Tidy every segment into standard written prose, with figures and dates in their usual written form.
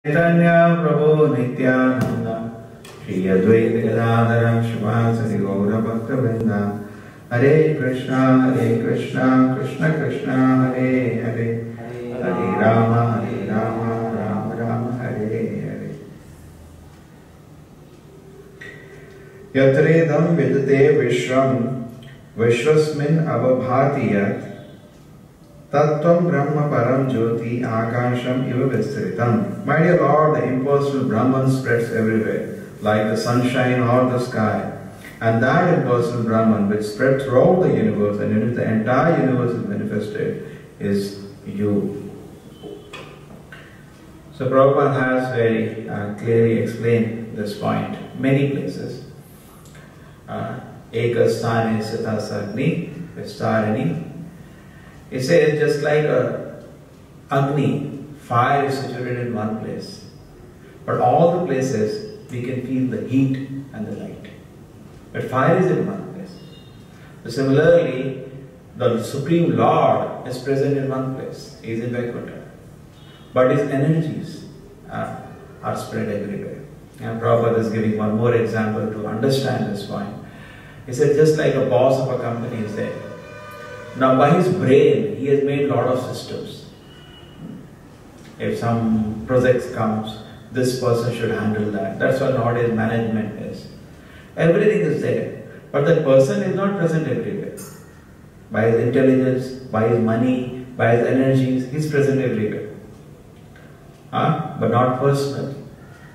Chaitanya Prabhu Nityananda Shri Advaita Gadadhara Shivasari Gaura Bhakta Vrinda Hare Krishna Krishna Krishna Hare Hare Hare Rama Rama Rama Hare Hare Yatredam Vidate Vishram Vishwasmin Avabhati Yat Tattvam Brahma Param Jyoti Akasham Iva Vistaritam. My dear Lord, the impersonal Brahman spreads everywhere, like the sunshine or the sky. And that impersonal Brahman, which spread throughout the universe, and in which the entire universe is manifested, is you. So Prabhupada has very clearly explained this point many places. Ekasthane Sita Sagni Vistarani. It says just like a Agni, fire is situated in one place. But all the places we can feel the heat and the light. But fire is in one place. So similarly, the Supreme Lord is present in one place. He is in Vaikuntha. But his energies are spread everywhere. And Prabhupada is giving one more example to understand this point. He said just like a boss of a company is there. Now by his brain, he has made a lot of systems. If some project comes, this person should handle that. That's what nowadays management is. Everything is there. But that person is not present everywhere. By his intelligence, by his money, by his energies, he is present everywhere. But not personally.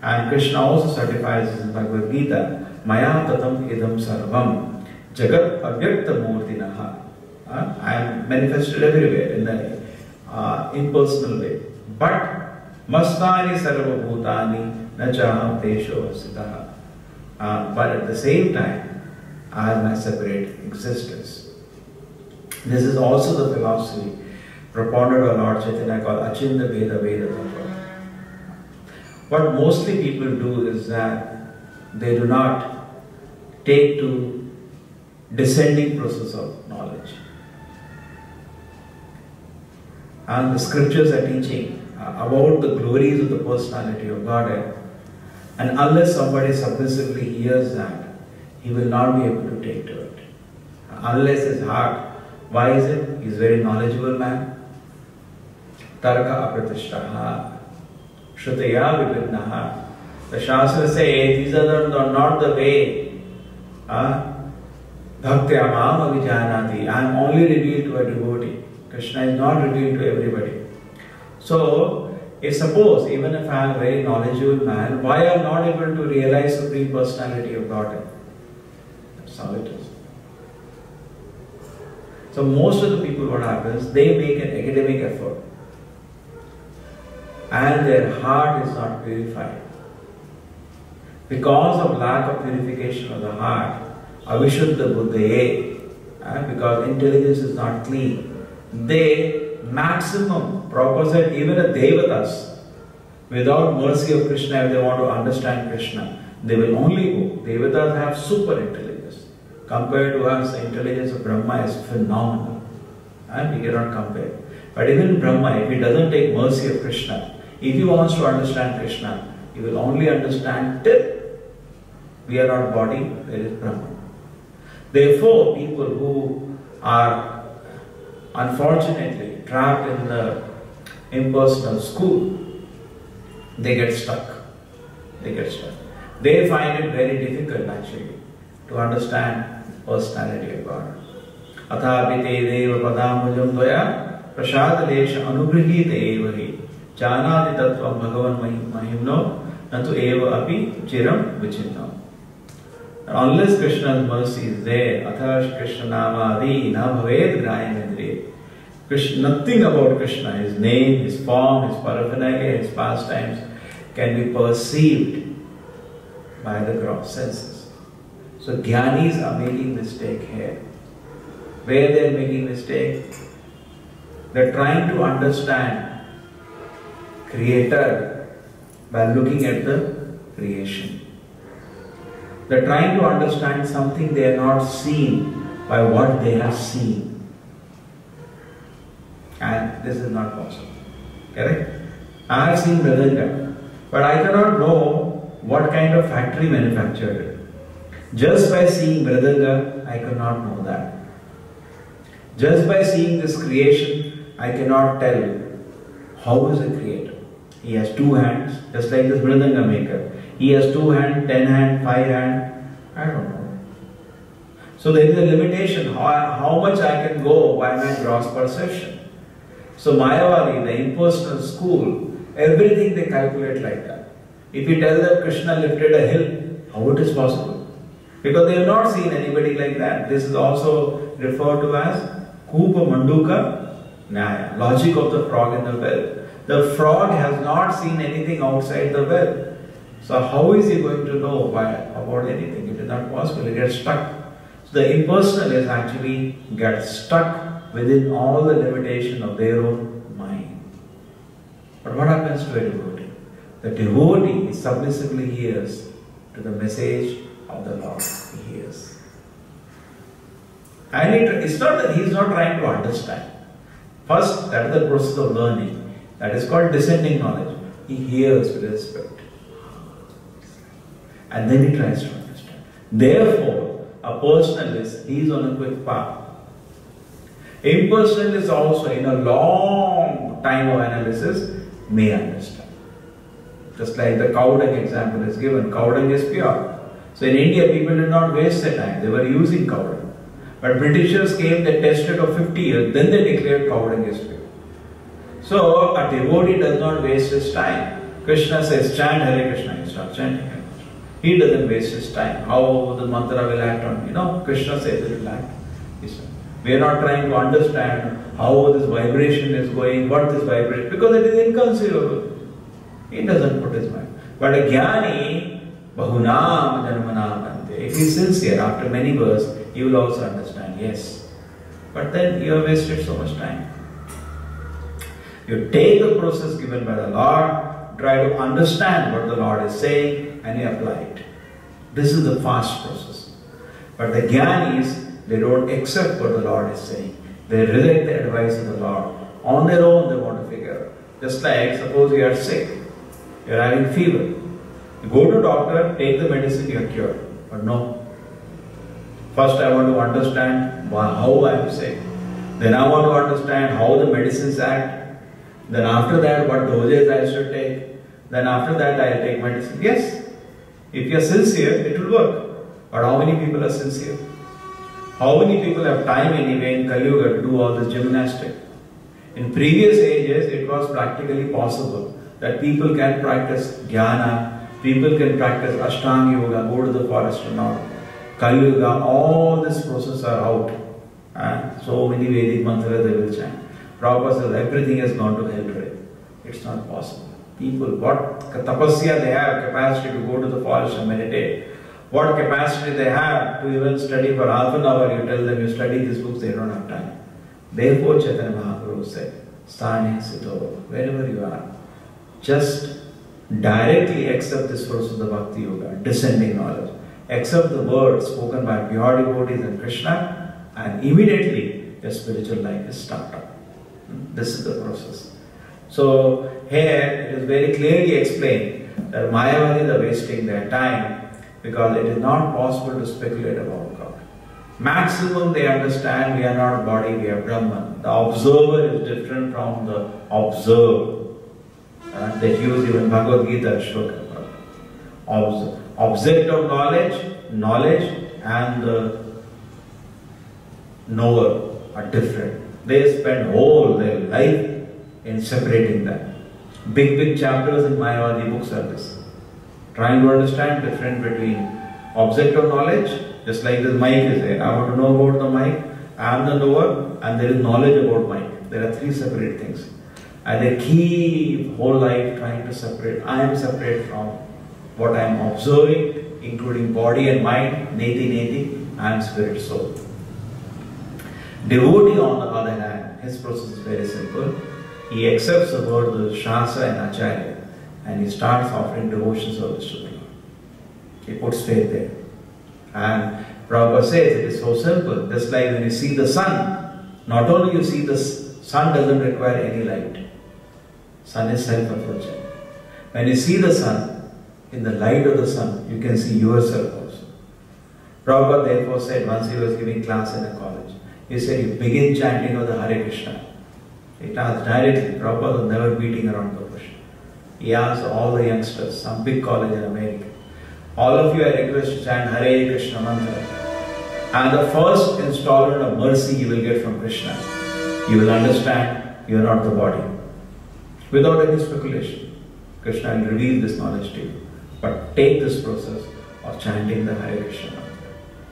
And Krishna also certifies in Bhagavad Gita, Maya tatam idam sarvam jagat avyakta murtinaha. I am manifested everywhere in the impersonal way. But mastani sarva bhutani nachaham tesho vasitaha. But at the same time, I have my separate existence. This is also the philosophy propounded by Lord Chaitanya called Achinda Veda Veda Tattva. What mostly people do is that they do not take to descending process of knowledge. And the scriptures are teaching about the glories of the personality of Godhead. And unless somebody submissively hears that, he will not be able to take to it. Unless his heart, why is it? He is a very knowledgeable man. Tarka apratishtaha, shrutaya vipinnaha. The Shastra say these are not the way. Bhaktya mam avijanati. I am only revealed to a devotee. Krishna is not revealed to everybody. So, if suppose, even if I am a very knowledgeable man, why I am not able to realize Supreme Personality of Godhead? That's how it is. So, most of the people, what happens, they make an academic effort and their heart is not purified. Because of lack of purification of the heart, avishuddha buddhaye, because intelligence is not clean, they maximum, Prabhupada said, even the devatas, without mercy of Krishna, if they want to understand Krishna, they will only go. Devatas have super intelligence. Compared to us, the intelligence of Brahma is phenomenal. And we cannot compare. But even Brahma, if he doesn't take mercy of Krishna, if he wants to understand Krishna, he will only understand till we are not body, there is Brahma. Therefore, people who are unfortunately trapped in the impersonal school, they get stuck. They find it very difficult actually to understand personality of God. Athapite deva padamujam dvaya prasadalesha anugrihite evahi janati tattvam bhagavan mahimno natu eva api chiram vichinno. Unless Krishna's mercy is there, athash Krishna nama adi na bhaved grayamendriye. Krishna, nothing about Krishna, his name, his form, his paraphernalia, his pastimes can be perceived by the gross senses. So Jnanis are making mistake here. Where they are making mistake? They are trying to understand Creator by looking at the creation. They are trying to understand something they are not seen by what they have seen. And this is not possible. Correct? I have seen Mridanga. but I cannot know what kind of factory manufactured it. Just by seeing Mridanga, I cannot know that. Just by seeing this creation, I cannot tell how is it created. He has two hands, just like this Mridanga maker. He has 2 hands, 10 hands, 5 hands. I don't know. So there is a limitation how much I can go by my gross perception. So Mayavadi, the impersonal school, everything they calculate like that. If you tell them Krishna lifted a hill, how it is possible? Because they have not seen anybody like that. This is also referred to as Kupa Manduka Nyaya, logic of the frog in the well. The frog has not seen anything outside the well. So how is he going to know about anything? It is not possible. He gets stuck. So the impersonal is actually gets stuck within all the limitation of their own mind. But what happens to a devotee? The devotee submissively hears to the message of the Lord. He hears. And it's not that he is not trying to understand. First, that is the process of learning. That is called descending knowledge. He hears with respect. And then he tries to understand. Therefore, a personalist, he is on a quick path. Impersonalist also, in a long time of analysis, may understand. Just like the cow dung example is given. Cow dung is pure. So in India, people did not waste their time. They were using cow dung. But Britishers came, they tested for 50 years, then they declared cow dung is pure. So a devotee does not waste his time. Krishna says, chant Hare Krishna, he starts chanting Hare Krishna. He doesn't waste his time. How the mantra will act on, Krishna says it will act. We are not trying to understand how this vibration is going, what this vibration, because it is inconceivable. He doesn't put his mind. But a jnani, bahunam janmanam ante. If he is sincere, after many births, he will also understand, yes. But then you have wasted so much time. You take the process given by the Lord, try to understand what the Lord is saying, and you apply it. This is the fast process. But the jnanis, they don't accept what the Lord is saying. They reject the advice of the Lord. On their own, they want to figure out. Just like, suppose you are sick, you are having fever. You go to doctor, take the medicine, you are cured. But no. First I want to understand how I am sick. Then I want to understand how the medicines act. Then after that, what doses I should take. Then after that, I will take medicine. Yes, if you are sincere, it will work. But how many people are sincere? How many people have time anyway in Kali Yuga to do all this gymnastic? In previous ages, it was practically possible that people can practice jnana, people can practice Ashtanga Yoga, go to the forest and all. Kali Yuga, all this process are out. And so many Vedic mantras they will chant. Prabhupada says everything has gone to hell today. It's not possible. People, what tapasya they have, capacity to go to the forest and meditate. What capacity they have to even study for half an hour. You tell them you study these books, they don't have time. Therefore Chaitanya Mahaprabhu said, Sthane Sito, wherever you are, just directly accept this process of Bhakti Yoga, descending knowledge. Accept the words spoken by pure devotees and Krishna, and immediately your spiritual life is started up. This is the process. So here it is very clearly explained that Mayavadis are wasting their time because it is not possible to speculate about God. Maximum they understand we are not body, we are Brahman. The observer is different from the observed. They use even Bhagavad Gita shloka. Object of knowledge and the knower are different. They spend whole their life in separating them. Big chapters in Mayavadi books are this. Trying to understand the difference between object of knowledge, just like this mic is there. I want to know about the mic, I am the knower, and there is knowledge about mic. There are 3 separate things. And they keep whole life trying to separate. I am separate from what I am observing, including body and mind, neti, I am spirit soul. Devotee on the other hand, his process is very simple. He accepts the word of the Shastra and Acharya and he starts offering devotion service to the Lord. He puts faith there. And Prabhupada says it is so simple. Just like when you see the sun, not only you see the sun doesn't require any light. Sun is self-effulgent. When you see the sun, in the light of the sun, you can see yourself also. Prabhupada therefore said, once he was giving class in a college, he said, you begin chanting of the Hare Krishna. It asked directly, Prabhupada was never beating around the bush. He asked all the youngsters, some big college in America, all of you I request to chant Hare Krishna mantra. And the first installment of mercy you will get from Krishna. You will understand you are not the body. Without any speculation, Krishna will reveal this knowledge to you. But take this process of chanting the Hare Krishna mantra.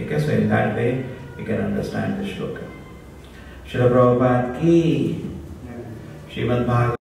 Okay, so in that way, you can understand this shloka. Srila Prabhupada ki Srimad Bhagavatam